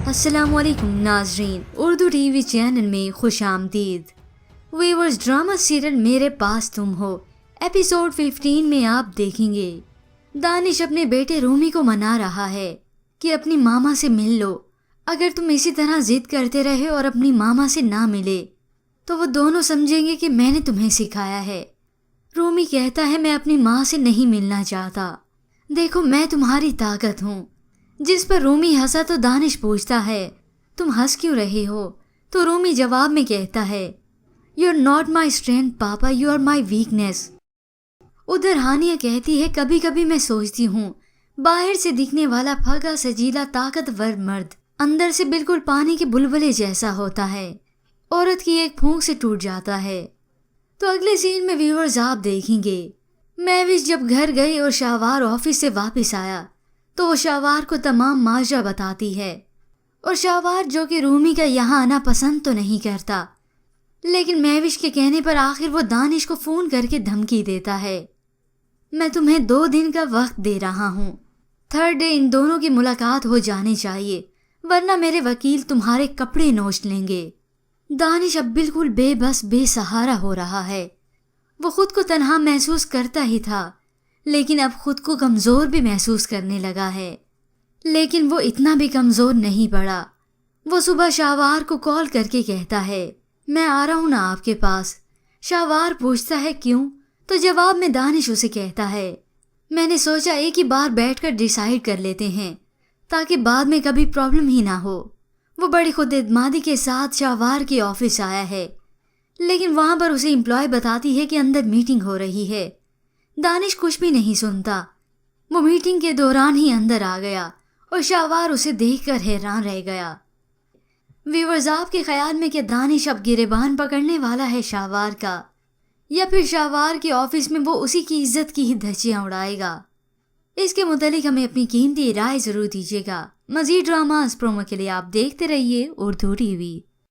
السلام علیکم ناظرین، اردو ٹی وی چینل میں خوش آمدید۔ ویورز، ڈرامہ سیریل میرے پاس تم ہو ایپیسوڈ 15 میں آپ دیکھیں گے دانش اپنے بیٹے رومی کو منا رہا ہے کہ اپنی ماما سے مل لو۔ اگر تم اسی طرح ضد کرتے رہے اور اپنی ماما سے نہ ملے تو وہ دونوں سمجھیں گے کہ میں نے تمہیں سکھایا ہے۔ رومی کہتا ہے میں اپنی ماں سے نہیں ملنا چاہتا، دیکھو میں تمہاری طاقت ہوں۔ جس پر رومی ہنسا تو دانش پوچھتا ہے تم ہنس کیوں رہے ہو؟ تو رومی جواب میں کہتا ہے you are not my strength papa, you are my weakness. ادھر ہانیہ کہتی ہے کبھی کبھی میں سوچتی ہوں باہر سے دکھنے والا پھگا سجیلا طاقتور مرد اندر سے بالکل پانی کے بلبلے جیسا ہوتا ہے، عورت کی ایک پھونک سے ٹوٹ جاتا ہے۔ تو اگلے سین میں ویورز آپ دیکھیں گے مہوش جب گھر گئی اور شاہوار آفس سے واپس آیا تو وہ شاہوار کو تمام ماجرا بتاتی ہے، اور شاہوار جو کہ رومی کا یہاں آنا پسند تو نہیں کرتا، لیکن مہوش کے کہنے پر آخر وہ دانش کو فون کر کے دھمکی دیتا ہے میں تمہیں 2 دن کا وقت دے رہا ہوں، 3rd ڈے ان دونوں کی ملاقات ہو جانی چاہیے ورنہ میرے وکیل تمہارے کپڑے نوچ لیں گے۔ دانش اب بالکل بے بس بے سہارا ہو رہا ہے، وہ خود کو تنہا محسوس کرتا ہی تھا لیکن اب خود کو کمزور بھی محسوس کرنے لگا ہے، لیکن وہ اتنا بھی کمزور نہیں پڑا۔ وہ صبح شاہوار کو کال کر کے کہتا ہے میں آ رہا ہوں نا آپ کے پاس۔ شاہوار پوچھتا ہے کیوں؟ تو جواب میں دانش اسے کہتا ہے میں نے سوچا ایک ہی بار بیٹھ کر ڈیسائیڈ کر لیتے ہیں تاکہ بعد میں کبھی پرابلم ہی نہ ہو۔ وہ بڑی خود اعتمادی کے ساتھ شاہوار کے آفس آیا ہے، لیکن وہاں پر اسے امپلائی بتاتی ہے کہ اندر میٹنگ ہو رہی ہے۔ دانش کچھ بھی نہیں سنتا، وہ میٹنگ کے دوران ہی اندر آ گیا اور شاہوار اسے دیکھ کر حیران رہ گیا۔ ویورز، آپ کے خیال میں کہ دانش اب گریبان پکڑنے والا ہے شاہوار کا، یا پھر شاہوار کے آفس میں وہ اسی کی عزت کی ہی دھجیاں اڑائے گا؟ اس کے متعلق ہمیں اپنی قیمتی رائے ضرور دیجیے گا۔ مزید ڈراماز پرومو کے لیے آپ دیکھتے رہیے اردو ٹی وی۔